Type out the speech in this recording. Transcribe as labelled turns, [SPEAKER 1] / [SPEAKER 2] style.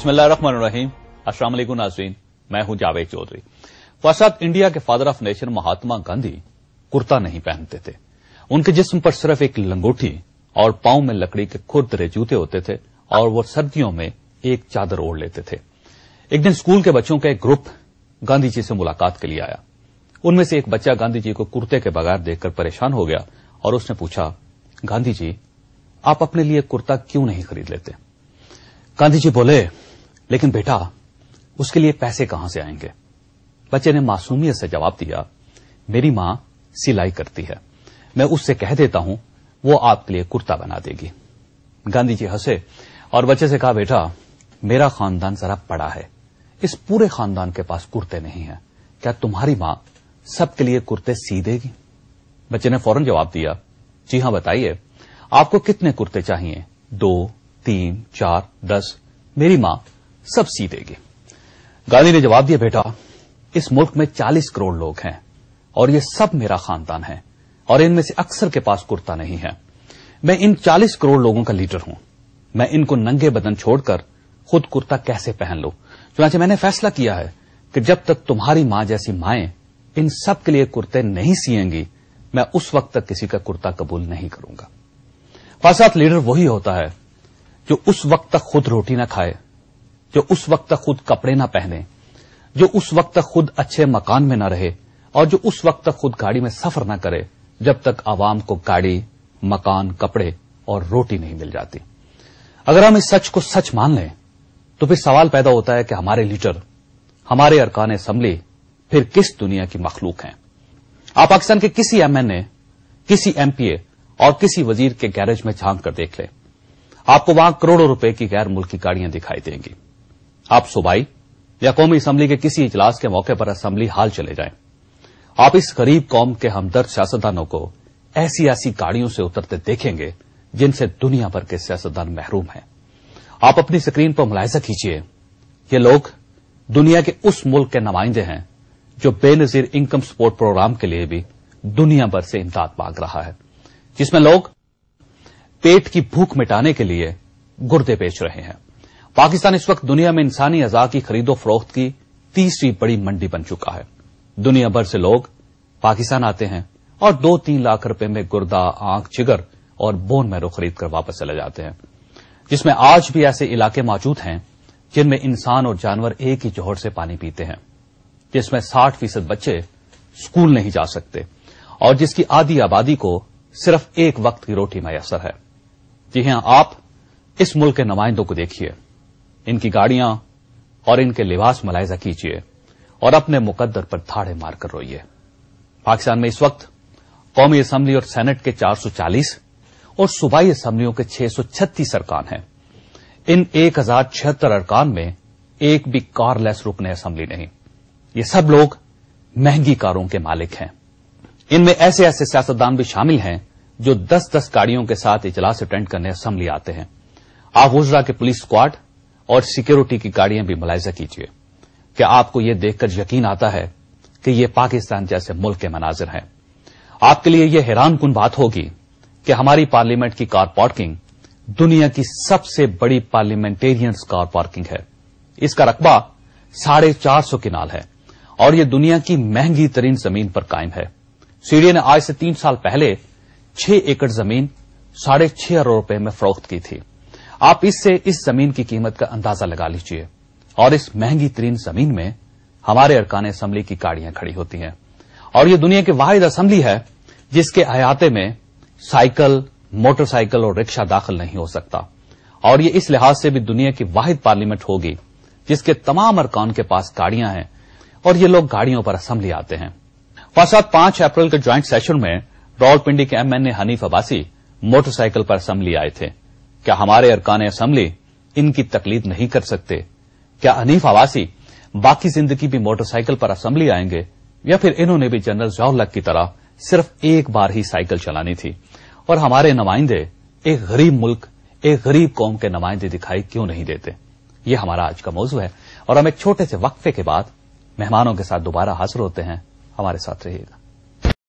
[SPEAKER 1] बिस्मिल्लाहिर्रहमानिर्रहीम। अस्सलाम वालेकुम नाज़रीन, मैं हूं जावेद चौधरी। फसाद इंडिया के father of nation Mahatma Gandhi kurta नहीं पहनते थे। उनके जिस्म पर सिर्फ एक लंगोटी और पांव में लकड़ी के खुरदरे जूते होते थे और वो सर्दियों में एक चादर ओढ़ लेते थे। एक दिन स्कूल के बच्चों का एक ग्रुप गांधी जी से मुलाकात के लिए आया। उनमें से एक बच्चा गांधी जी को कुर्ते के बगैर देखकर परेशान हो गया और उसने पूछा, गांधी जी आप अपने लिए कुर्ता क्यों नहीं खरीद लेते? गांधी जी बोले, लेकिन बेटा उसके लिए पैसे कहां से आएंगे? बच्चे ने मासूमियत से जवाब दिया, मेरी मां सिलाई करती है, मैं उससे कह देता हूं वो आपके लिए कुर्ता बना देगी। गांधी जी हंसे और बच्चे से कहा, बेटा मेरा खानदान जरा बड़ा है, इस पूरे खानदान के पास कुर्ते नहीं हैं, क्या तुम्हारी मां सबके लिए कुर्ते सी देगी? बच्चे ने फौरन जवाब दिया, जी हां बताइए, आपको कितने कुर्ते चाहिए? 2, 3, 4, 10, मेरी मां सब सी देगी। गांधी ने जवाब दिया, बेटा इस मुल्क में 40 करोड़ लोग हैं और ये सब मेरा खानदान है और इनमें से अक्सर के पास कुर्ता नहीं है। मैं इन 40 करोड़ लोगों का लीडर हूं। मैं इनको नंगे बदन छोड़कर खुद कुर्ता कैसे पहन लूं? चुनांचे मैंने फैसला किया है कि जब तक तुम्हारी मां जैसी माएं इन सब के लिए कुर्ते नहीं सिएंगी, मैं उस वक्त तक किसी का कुर्ता कबूल नहीं करूंगा। फसाद लीडर वही होता है जो उस वक्त तक खुद रोटी ना खाए, जो उस वक्त तक खुद कपड़े ना पहने, जो उस वक्त तक खुद अच्छे मकान में ना रहे और जो उस वक्त तक खुद गाड़ी में सफर ना करे जब तक आवाम को गाड़ी, मकान, कपड़े और रोटी नहीं मिल जाती। अगर हम इस सच को सच मान लें तो फिर सवाल पैदा होता है कि हमारे लीडर, हमारे अरकान असेंबली फिर किस दुनिया की मखलूक हैं? आप पाकिस्तान के किसी एमएनए, किसी एमपीए और किसी वजीर के गैरेज में झांक कर देख लें, आपको वहां करोड़ों रुपए की गैर मुल्की गाड़ियां दिखाई देंगी। आप सूबाई या कौमी असेंबली के किसी इजलास के मौके पर असेंबली हाल चले जाएं, आप इस गरीब कौम के हमदर्द सियासतदानों को ऐसी ऐसी गाड़ियों से उतरते देखेंगे जिनसे दुनिया भर के सियासतदान महरूम हैं। आप अपनी स्क्रीन पर मुलाहिजा कीजिए, ये लोग दुनिया के उस मुल्क के नुमाइंदे हैं जो बेनजीर इनकम सपोर्ट प्रोग्राम के लिए भी दुनिया भर से इमदाद मांग रहा है, जिसमें लोग पेट की भूख मिटाने के लिए गुर्दे बेच रहे हैं। पाकिस्तान इस वक्त दुनिया में इंसानी अज़ा की खरीदो फरोख्त की तीसरी बड़ी मंडी बन चुका है। दुनिया भर से लोग पाकिस्तान आते हैं और 2-3 लाख रुपए में गुर्दा, आंख, जिगर और बोन मैरो खरीद कर वापस चले जाते हैं, जिसमें आज भी ऐसे इलाके मौजूद हैं जिनमें इंसान और जानवर एक ही जोहर से पानी पीते हैं, जिसमें 60% बच्चे स्कूल नहीं जा सकते और जिसकी आधी आबादी को सिर्फ एक वक्त की रोटी मैसर है। जी हां, आप इस मुल्क के नुमाइंदों को देखिए, इनकी गाड़ियां और इनके लिबास मुलाहिजा कीजिए और अपने मुकद्दर पर धाड़े मारकर रोइए। पाकिस्तान में इस वक्त कौमी असेंबली और सेनेट के 440 और सूबाई असेंबलियों के 636 अरकान हैं। इन 1076 अरकान में एक भी कारलेस रुकन असेंबली नहीं। ये सब लोग महंगी कारों के मालिक हैं। इनमें ऐसे ऐसे सियासतदान भी शामिल हैं जो 10-10 गाड़ियों के साथ इजलास अटेंड करने असेंबली आते हैं। आप गुजरा के पुलिस स्क्वाड और सिक्योरिटी की गाड़ियां भी मुलाहिजा कीजिए। क्या आपको यह देखकर यकीन आता है कि ये पाकिस्तान जैसे मुल्क के मनाजिर हैं? आपके लिए यह हैरानकुन बात होगी कि हमारी पार्लियामेंट की कार पार्किंग दुनिया की सबसे बड़ी पार्लियामेंटेरियंस कार पार्किंग है। इसका रकबा 450 किनाल है और यह दुनिया की महंगी तरीन जमीन पर कायम है। सीरिया ने आज से 3 साल पहले 6 एकड़ जमीन 6.5 अरब रुपए में फरोख्त की थी। आप इससे इस जमीन की कीमत का अंदाजा लगा लीजिए और इस महंगी तरीन जमीन में हमारे अरकान असेंबली की गाड़ियां खड़ी होती हैं और यह दुनिया की वाहिद असेंबली है जिसके अहाते में साइकिल, मोटरसाइकिल और रिक्शा दाखिल नहीं हो सकता और यह इस लिहाज से भी दुनिया की वाहिद पार्लियामेंट होगी जिसके तमाम अरकान के पास गाड़ियां हैं और ये लोग गाड़ियों पर असेंबली आते हैं। फसाद 5 अप्रैल के ज्वाइंट सेशन में रावलपिंडी के एमएनए हनीफ अब्बासी मोटरसाइकिल पर असेंबली आए थे। क्या हमारे अरकान असेंबली इनकी तकलीद नहीं कर सकते? क्या हनीफ अब्बासी बाकी जिंदगी भी मोटरसाइकिल पर असेंबली आएंगे या फिर इन्होंने भी जनरल ज़िया की तरह सिर्फ एक बार ही साइकिल चलानी थी? और हमारे नुमाइंदे एक गरीब मुल्क, एक गरीब कौम के नुमाइंदे दिखाई क्यों नहीं देते? ये हमारा आज का मौजू है और हम एक छोटे से वक्फे के बाद मेहमानों के साथ दोबारा हाजिर होते हैं। हमारे साथ रहिएगा।